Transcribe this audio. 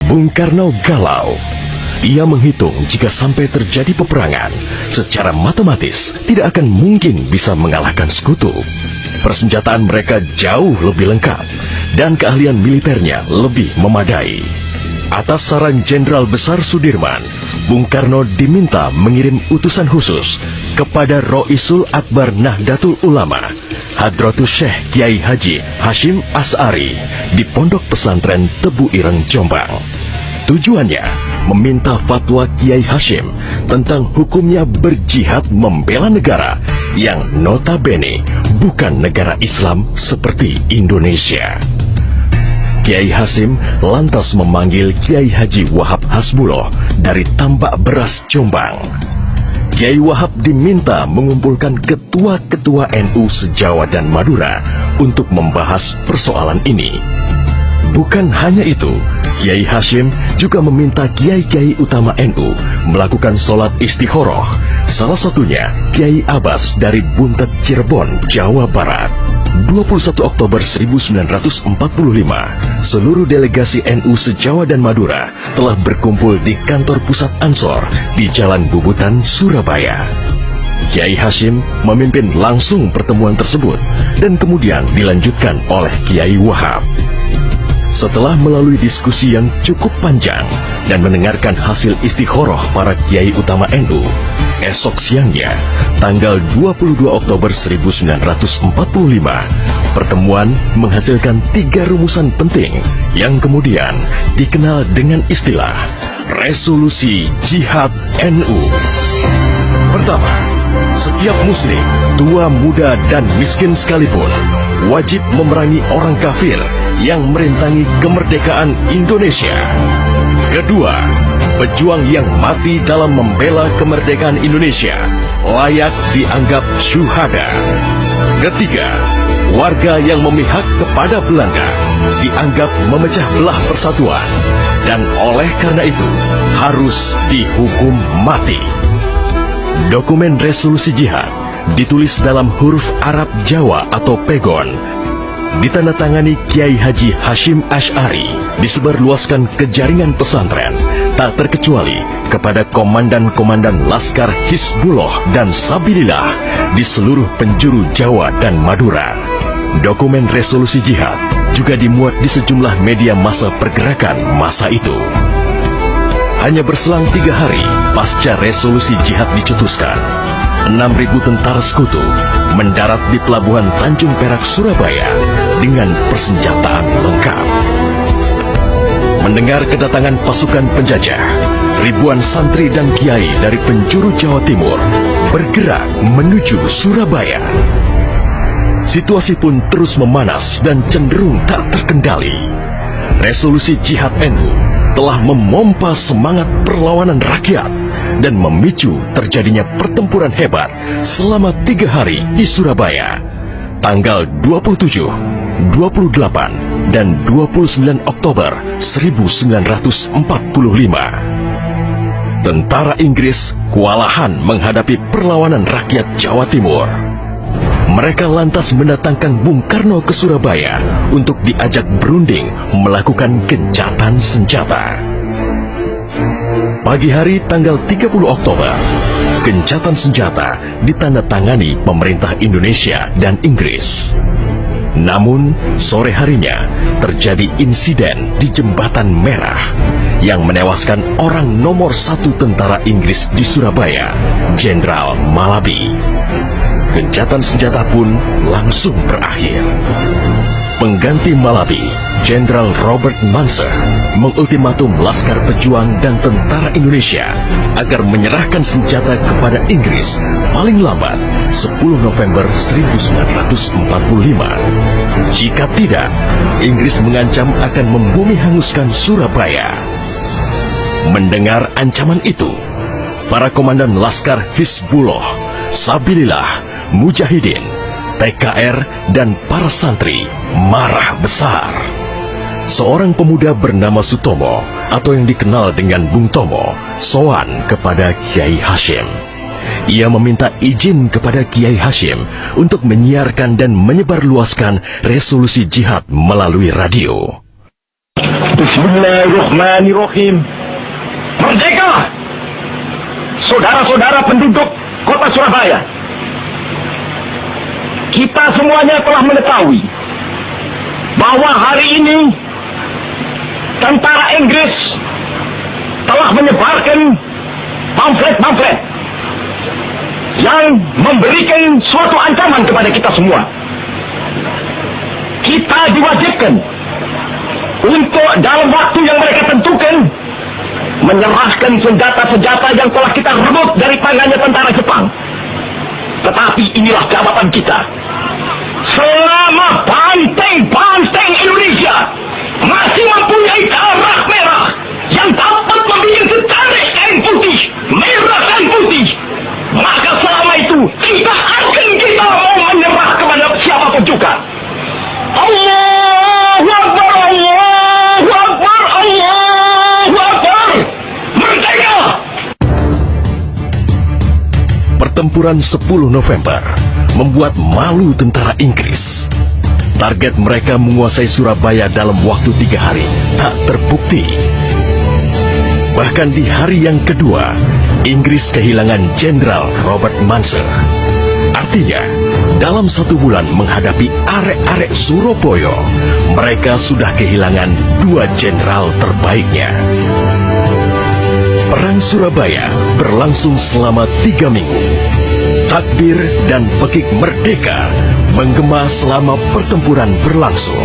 Bung Karno galau. Ia menghitung jika sampai terjadi peperangan, secara matematis tidak akan mungkin bisa mengalahkan sekutu. Persenjataan mereka jauh lebih lengkap dan keahlian militernya lebih memadai. Atas saran Jenderal Besar Sudirman, Bung Karno diminta mengirim utusan khusus kepada Roisul Akbar Nahdlatul Ulama, Hadratus Syekh Kiai Haji Hashim Asy'ari di Pondok Pesantren Tebu Ireng, Jombang. Tujuannya meminta fatwa Kiai Hashim tentang hukumnya berjihad membela negara yang notabene bukan negara Islam seperti Indonesia. Kiai Hashim lantas memanggil Kiai Haji Wahab Hasbuloh dari Tambak Beras, Jombang. Kiai Wahab diminta mengumpulkan ketua-ketua NU se-Jawa dan Madura untuk membahas persoalan ini. Bukan hanya itu, Kiai Hashim juga meminta kiai-kiai utama NU melakukan sholat istikharah, salah satunya Kiai Abbas dari Buntet, Cirebon, Jawa Barat. 21 Oktober 1945, seluruh delegasi NU se-Jawa dan Madura telah berkumpul di kantor pusat Ansor di Jalan Bubutan, Surabaya. Kiai Hashim memimpin langsung pertemuan tersebut dan kemudian dilanjutkan oleh Kiai Wahab. Setelah melalui diskusi yang cukup panjang dan mendengarkan hasil istikharah para kiai utama NU, esok siangnya, tanggal 22 Oktober 1945, pertemuan menghasilkan 3 rumusan penting yang kemudian dikenal dengan istilah Resolusi Jihad NU. Pertama, setiap muslim, tua, muda, dan miskin sekalipun, wajib memerangi orang kafir yang merintangi kemerdekaan Indonesia. Kedua, pejuang yang mati dalam membela kemerdekaan Indonesia layak dianggap syuhada. Ketiga, warga yang memihak kepada Belanda dianggap memecah belah persatuan dan oleh karena itu harus dihukum mati. Dokumen resolusi jihad ditulis dalam huruf Arab Jawa atau pegon, ditandatangani Kiai Haji Hashim Asy'ari, disebarluaskan ke jaringan pesantren, tak terkecuali kepada komandan-komandan Laskar Hizbullah dan Sabilillah di seluruh penjuru Jawa dan Madura. Dokumen resolusi jihad juga dimuat di sejumlah media massa pergerakan masa itu. Hanya berselang 3 hari pasca resolusi jihad dicetuskan, 6.000 tentara sekutu mendarat di Pelabuhan Tanjung Perak, Surabaya dengan persenjataan lengkap. Mendengar kedatangan pasukan penjajah, ribuan santri dan kiai dari penjuru Jawa Timur bergerak menuju Surabaya. Situasi pun terus memanas dan cenderung tak terkendali. Resolusi jihad NU telah memompa semangat perlawanan rakyat dan memicu terjadinya pertempuran hebat selama 3 hari di Surabaya, tanggal 27, 28, dan 29 Oktober 1945. Tentara Inggris kewalahan menghadapi perlawanan rakyat Jawa Timur. Mereka lantas mendatangkan Bung Karno ke Surabaya untuk diajak berunding melakukan gencatan senjata. Pagi hari tanggal 30 Oktober, gencatan senjata ditandatangani pemerintah Indonesia dan Inggris. Namun, sore harinya terjadi insiden di Jembatan Merah yang menewaskan orang nomor 1 tentara Inggris di Surabaya, Jenderal Malabi. Gencatan senjata pun langsung berakhir. Pengganti Malabi, Jenderal Robert Munser, mengultimatum Laskar Pejuang dan tentara Indonesia agar menyerahkan senjata kepada Inggris paling lambat 10 November 1945. Jika tidak, Inggris mengancam akan membumi hanguskan Surabaya. Mendengar ancaman itu, para komandan Laskar Hizbullah, Sabilillah, Mujahidin, TKR, dan para santri marah besar. Seorang pemuda bernama Sutomo atau yang dikenal dengan Bung Tomo sowan kepada Kiai Hashim. Ia meminta izin kepada Kiai Hashim untuk menyiarkan dan menyebarluaskan resolusi jihad melalui radio. Bismillahirrahmanirrahim. Merdeka! Saudara-saudara penduduk kota Surabaya, kita semuanya telah mengetahui bahwa hari ini tentara Inggris telah menyebarkan pamflet-pamflet yang memberikan suatu ancaman kepada kita semua. Kita diwajibkan untuk dalam waktu yang mereka tentukan menyerahkan senjata-senjata yang telah kita rebut dari tangannya tentara Jepang. Tetapi inilah jabatan kita. Selama banteng-banteng Indonesia masih mempunyai darah merah yang dapat membuat setarik kain putih, merah dan putih, maka selama itu tidak akan kita mau menyerah kepada siapapun juga. Allahu Akbar, Allahu Akbar, Allahu Akbar. Merdeka! Pertempuran 10 November membuat malu tentara Inggris. Target mereka menguasai Surabaya dalam waktu 3 hari tak terbukti. Bahkan di hari yang kedua, Inggris kehilangan Jenderal Robert Munser. Artinya, dalam 1 bulan menghadapi arek-arek Surabaya, mereka sudah kehilangan 2 jenderal terbaiknya. Perang Surabaya berlangsung selama 3 minggu. Takbir dan pekik merdeka menggema selama pertempuran berlangsung.